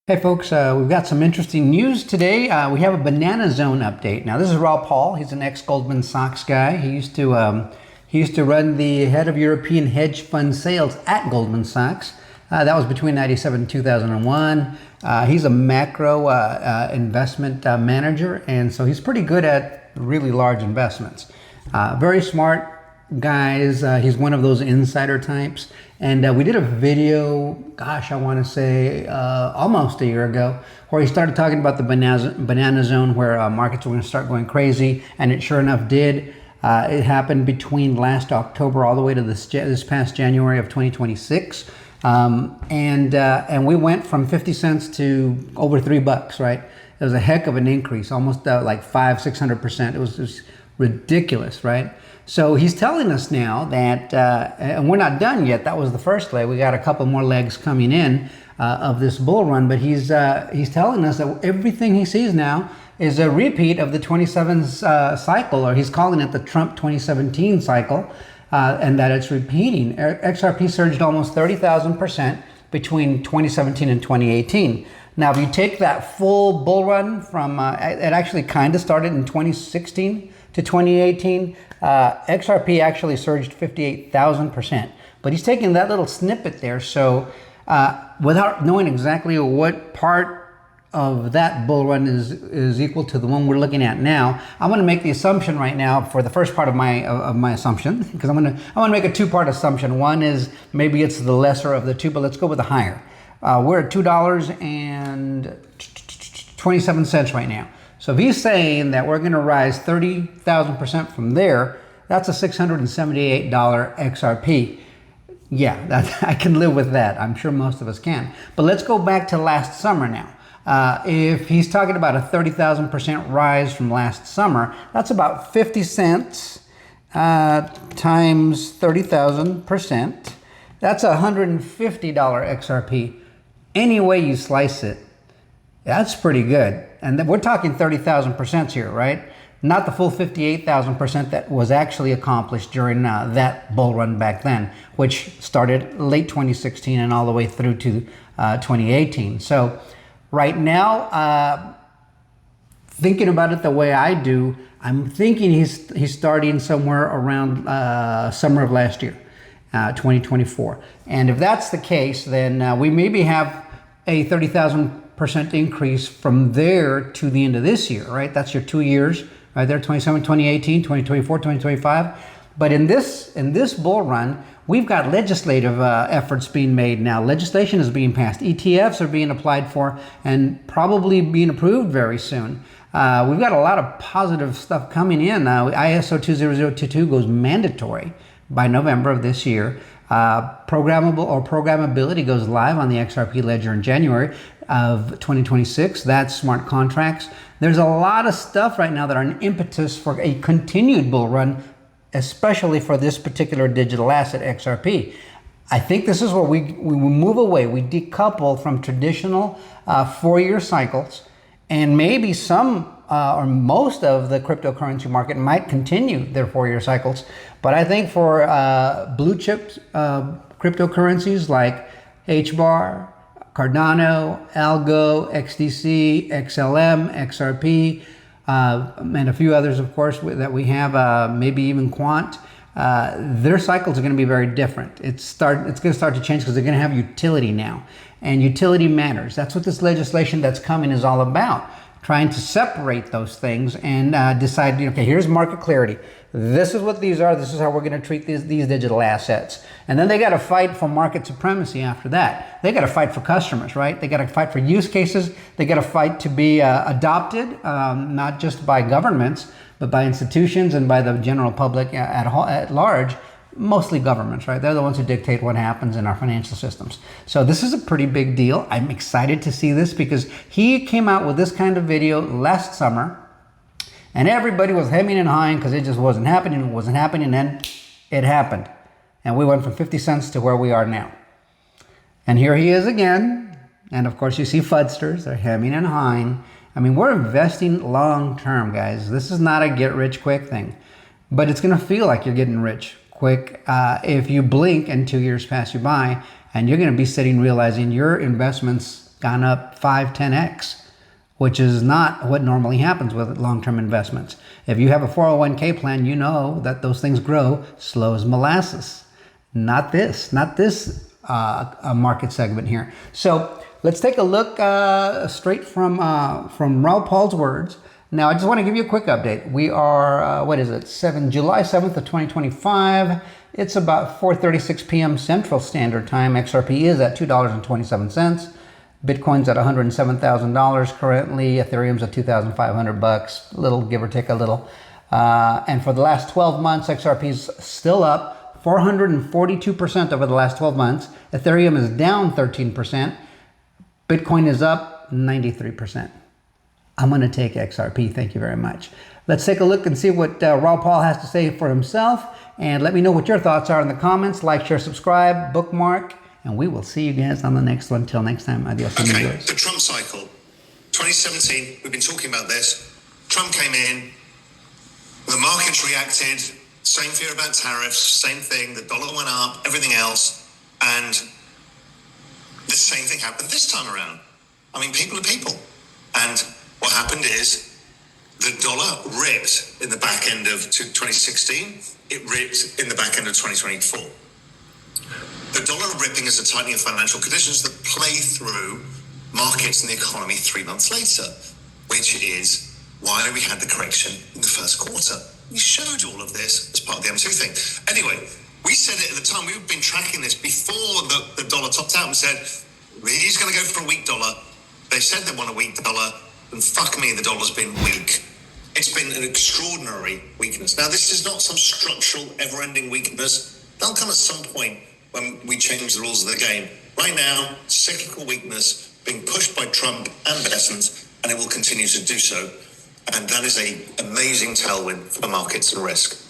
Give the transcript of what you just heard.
Hey folks, we've got some interesting news today. We have a Banana Zone update. Now this is Rob Paul. He's an ex-Goldman Sachs guy. He used to run the head of European hedge fund sales at Goldman Sachs. That was between 97 and 2001. He's a macro investment manager, and so he's pretty good at really large investments. Very smart guys. He's one of those insider types. And we did a video, gosh, I want to say almost a year ago, where he started talking about the banana zone, where markets were going to start going crazy, and it sure enough did. It happened between last October all the way to this past January of 2026. And we went from 50 cents to over $3, right? It was a heck of an increase, almost like 500-600%. It was ridiculous, right? So he's telling us now that, and we're not done yet. That was the first leg. We got a couple more legs coming in of this bull run, but he's telling us that everything he sees now is a repeat of the 27 cycle, or he's calling it the Trump 2017 cycle, and that it's repeating. XRP surged almost 30,000% between 2017 and 2018. Now, if you take that full bull run from, it actually kind of started in 2016 to 2018, XRP actually surged 58,000%. But he's taking that little snippet there. So without knowing exactly what part of that bull run is equal to the one we're looking at now, I'm going to make the assumption right now for the first part of my assumption, because I'm going to make a two-part assumption. One is maybe it's the lesser of the two, but let's go with the higher. We're at $2.27 right now. So if he's saying that we're going to rise 30,000% from there, that's a $678 XRP. Yeah, I can live with that. I'm sure most of us can. But let's go back to last summer now. If he's talking about a 30,000% rise from last summer, that's about 50 cents times 30,000%. That's a $150 XRP. Any way you slice it, that's pretty good. And we're talking 30,000% here, right? Not the full 58,000% that was actually accomplished during that bull run back then, which started late 2016 and all the way through to 2018. So right now, thinking about it the way I do, I'm thinking he's starting somewhere around summer of last year, 2024. And if that's the case, then we maybe have a 30,000% increase from there to the end of this year, right? That's your 2 years right there, 2017, 2018, 2024, 2025. But in this bull run, we've got legislative efforts being made now. Legislation is being passed. ETFs are being applied for and probably being approved very soon. We've got a lot of positive stuff coming in. ISO 20022 goes mandatory by November of this year. Programmability goes live on the XRP ledger in January of 2026. That's smart contracts. There's a lot of stuff right now that are an impetus for a continued bull run, especially for this particular digital asset, XRP. I think this is where we move away. We decouple from traditional 4-year cycles, and maybe some or most of the cryptocurrency market might continue their 4-year cycles. But I think for blue chip cryptocurrencies like HBAR, Cardano, Algo, XDC, XLM, XRP, and a few others, of course, that we have, maybe even Quant, their cycles are going to be very different. It's going to start to change because they're going to have utility now. And utility matters. That's what this legislation that's coming is all about. Trying to separate those things and decide, okay, here's market clarity. This is what these are. This is how we're going to treat these digital assets. And then they got to fight for market supremacy after that. They got to fight for customers, right? They got to fight for use cases. They got to fight to be adopted, not just by governments, but by institutions and by the general public at large. Mostly governments, right? They're the ones who dictate what happens in our financial systems. So this is a pretty big deal. I'm excited to see this because he came out with this kind of video last summer and everybody was hemming and hawing because it just wasn't happening. It wasn't happening, and it happened. And we went from 50 cents to where we are now. And here he is again. And of course you see FUDsters, they're hemming and hawing. I mean, we're investing long term, guys. This is not a get rich quick thing, but it's going to feel like you're getting rich quick if you blink and 2 years pass you by, and you're going to be sitting realizing your investments gone up 5, 10x, which is not what normally happens with long-term investments. If you have a 401k plan, you know that those things grow slow as molasses. Not this market segment here. So let's take a look straight from Raoul Pal's words. Now, I just want to give you a quick update. We are, July 7th of 2025. It's about 4:36 p.m. Central Standard Time. XRP is at $2.27. Bitcoin's at $107,000 currently. Ethereum's at $2,500, a little, give or take a little. And for the last 12 months, XRP's still up 442% over the last 12 months. Ethereum is down 13%. Bitcoin is up 93%. I'm going to take XRP. Thank you very much. Let's take a look and see what Raoul Pal has to say for himself. And let me know what your thoughts are in the comments. Like, share, subscribe, bookmark. And we will see you guys on the next one. Till next time, adios amigos. The Trump cycle, 2017, we've been talking about this. Trump came in, the markets reacted, same fear about tariffs, same thing, the dollar went up, everything else, and the same thing happened this time around. I mean, people are people. And what happened is the dollar ripped in the back end of 2016, it ripped in the back end of 2024. The dollar ripping is a tightening of financial conditions that play through markets and the economy 3 months later, which is why we had the correction in the first quarter. We showed all of this as part of the M2 thing. Anyway, we said it at the time. We've been tracking this before the dollar topped out and said, he's going to go for a weak dollar. They said they want a weak dollar, and fuck me, the dollar's been weak. It's been an extraordinary weakness. Now, this is not some structural, ever-ending weakness. That'll come at some point when we change the rules of the game. Right now, cyclical weakness being pushed by Trump and Bessent, and it will continue to do so. And that is an amazing tailwind for markets and risk.